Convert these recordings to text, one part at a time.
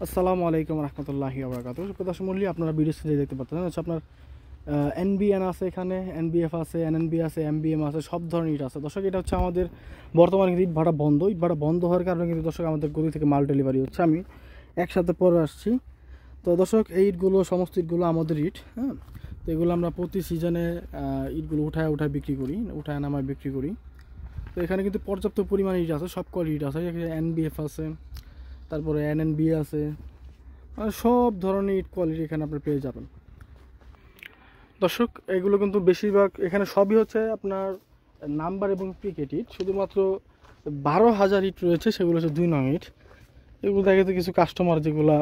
আসসালামু আলাইকুম রহমতুল্লাহি ওয়া বারাকাতুহু। দর্শক মণ্ডলী, আপনারা ভিডিও স্ক্রিনে দেখতে পাচ্ছেন হচ্ছে আপনার এনবিএন আছে, এখানে এনবিএফ আছে, এনএনবি আছে, এমবিএম আছে, সব ধরনের ইট আছে। দর্শক এটা হচ্ছে আমাদের বর্তমানে কিন্তু ইট ভাড়া বন্ধ। ইট ভাড়া বন্ধ হওয়ার কারণে কিন্তু দর্শক আমাদের গদি থেকে মাল ডেলিভারি হচ্ছে। আমি একসাথে পরে আসছি। তো দর্শক এই ইটগুলো, সমস্ত ইটগুলো আমাদের ইট, হ্যাঁ। তো এগুলো আমরা প্রতি সিজনে ইটগুলো উঠায় বিক্রি করি, উঠায় নামায় বিক্রি করি। তো এখানে কিন্তু পর্যাপ্ত পরিমাণে ইট আছে, সব কোয়ালিটি ইট আছে। এনবিএফ আছে, তারপরে এনএনবি আছে, মানে সব ধরনের ইট কোয়ালিটি এখানে আপনি পেয়ে যাবেন। দর্শক এগুলো কিন্তু বেশিরভাগ এখানে সবই হচ্ছে আপনার নাম্বার এবং পিকেট ইট। শুধুমাত্র 12,000 ইট রয়েছে, সেগুলো হচ্ছে 2 নং ইট। এগুলো দেখে তো কিছু কাস্টমার যেগুলা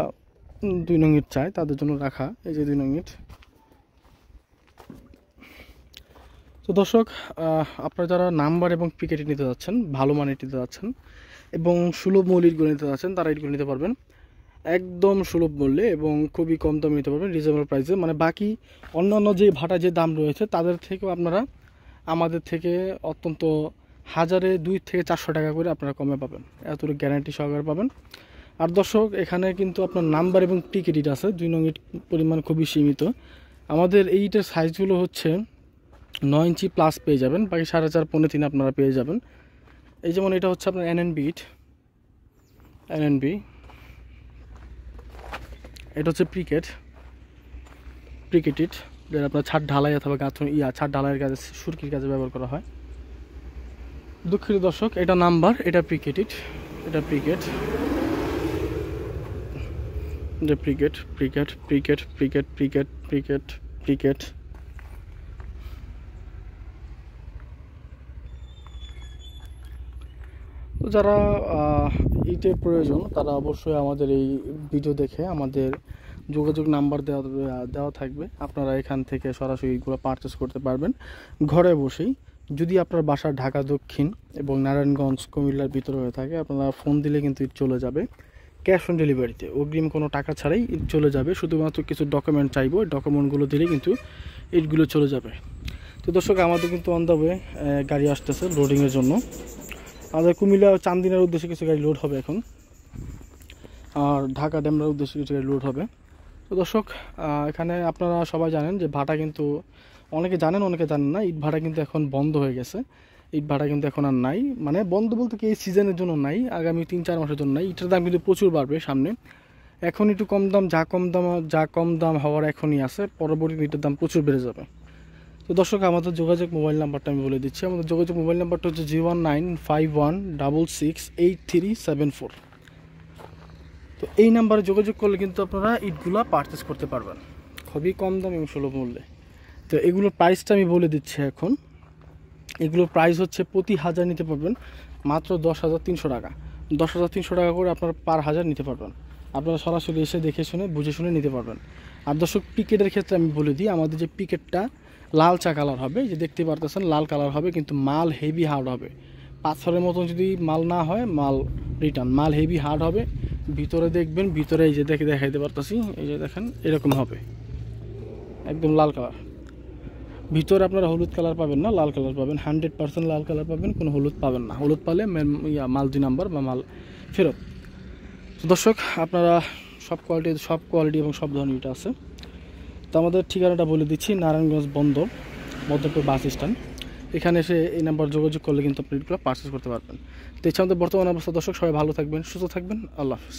2 নং ইট চায় তাদের জন্য রাখা, এই যে 2 নং ইট। তো দর্শক আপনারা যারা নাম্বার এবং পিকেট ইট নিতে যাচ্ছেন, ভালো মানের নিতে যাচ্ছেন এবং সুলভ মূল্যে ইটগুলো নিতে যাচ্ছেন, তারা ইটগুলো নিতে পারবেন একদম সুলভ মূল্যে এবং খুবই কম দামে নিতে পারবেন, রিজনেবল প্রাইসে। মানে বাকি অন্যান্য যে ভাটা যে দাম রয়েছে তাদের থেকেও আপনারা আমাদের থেকে অত্যন্ত 2 থেকে 400 টাকা করে আপনারা কমে পাবেন, এতটুকু গ্যারান্টি সহকারে পাবেন। আর দর্শক এখানে কিন্তু আপনার নাম্বার এবং পিকেট ইট আছে, 2 নং ইট পরিমাণ খুবই সীমিত। আমাদের এই ইটের সাইজগুলো হচ্ছে 9 ইঞ্চি প্লাস পেয়ে যাবেন, বাকি 4.5 পৌনে 3 আপনারা পেয়ে যাবেন। এই যেমন এটা হচ্ছে আপনার এনএনবি ইট, এনএনবি। এটা হচ্ছে পিকেট ইট, যেটা আপনার ছাদ ঢালাই অথবা গাঁথনি ছাদ ঢালাইয়ের কাজে, সুরকির কাজে ব্যবহার করা হয়। দুঃখিত দর্শক, এটা নাম্বার, এটা পিকেট ইট, এটা পিকেট, যে picket picket picket picket picket picket picket. তো যারা ইটের প্রয়োজন তারা অবশ্যই আমাদের এই ভিডিও দেখে আমাদের যোগাযোগ নাম্বার দেওয়া থাকবে, আপনারা এখান থেকে সরাসরি এগুলো পারচেস করতে পারবেন ঘরে বসেই। যদি আপনার বাসা ঢাকা দক্ষিণ এবং নারায়ণগঞ্জ কুমিল্লার ভিতরে হয়ে থাকে, আপনারা ফোন দিলে কিন্তু ইট চলে যাবে ক্যাশ অন ডেলিভারিতে, অগ্রিম কোনো টাকা ছাড়াই ইট চলে যাবে। শুধুমাত্র কিছু ডকুমেন্ট চাইবো, ডকুমেন্টগুলো দিলে কিন্তু ইটগুলো চলে যাবে। তো দর্শক আমাদের কিন্তু অন দ্য ওয়ে গাড়ি আসতেছে লোডিংয়ের জন্য। আমাদের কুমিল্লা চান্দিনার উদ্দেশ্যে কিছু গাড়ি লোড হবে এখন, আর ঢাকা ডেমরার উদ্দেশ্যে কিছু গাড়ি লোড হবে। তো দর্শক এখানে আপনারা সবাই জানেন যে ভাড়া কিন্তু, অনেকে জানেন অনেকে জানেন না, ইট ভাড়া কিন্তু এখন বন্ধ হয়ে গেছে। ইট ভাড়া কিন্তু এখন আর নাই, মানে বন্ধ বলতে কি এই সিজনের জন্য নাই, আগামী 3-4 মাসের জন্য নাই। ইটের দাম কিন্তু প্রচুর বাড়বে সামনে। এখন একটু কম দাম, যা কম দাম হওয়ার এখনই আছে, পরবর্তীতে ইটের দাম প্রচুর বেড়ে যাবে। তো দর্শক আমাদের যোগাযোগ মোবাইল নাম্বারটা আমি বলে দিচ্ছি। আমাদের যোগাযোগ মোবাইল নাম্বারটা হচ্ছে 01951668374। তো এই নাম্বারে যোগাযোগ করলে কিন্তু আপনারা ইটগুলা পারচেস করতে পারবেন খুবই কম দাম এবং সুলভ মূল্যে। তো এগুলোর প্রাইসটা আমি বলে দিচ্ছি এখন। এগুলোর প্রাইস হচ্ছে প্রতি হাজার নিতে পারবেন মাত্র 10,300 টাকা। 10,300 টাকা করে আপনারা পার হাজার নিতে পারবেন। আপনারা সরাসরি এসে দেখে শুনে বুঝে শুনে নিতে পারবেন। আর দর্শক পিকেটের ক্ষেত্রে আমি বলে দিই, আমাদের যে পিকেটটা লাল চা কালার হবে, যে দেখতে পারতেছেন লাল কালার হবে, কিন্তু মাল হেভি হার্ড হবে। পাথরের মতন যদি মাল না হয়, মাল রিটার্ন, মাল হেভি হার্ড হবে। ভিতরে দেখবেন, ভিতরে এই যে দেখাইতে পারতেছি, এই যে দেখেন এরকম হবে, একদম লাল কালার। ভিতরে আপনারা হলুদ কালার পাবেন না, লাল কালার পাবেন, 100% লাল কালার পাবেন, কোনো হলুদ পাবেন না। হলুদ পালে মাল 2 নাম্বার বা মাল ফেরত। তো দর্শক আপনারা সব কোয়ালিটি এবং সব ধরনের ইট আছে। তো আমাদের ঠিকানাটা বলে দিচ্ছি, নারায়ণগঞ্জ বন্দরপুর বাস স্ট্যান্ড। এখানে এসে এই নাম্বার যোগাযোগ করলে কিন্তু আপনি এগুলো পারচেস করতে পারবেন। তো এছাড়া আমাদের বর্তমান অবস্থা দর্শক, সবাই ভালো থাকবেন, সুস্থ থাকবেন, আল্লাহ হাফিজ।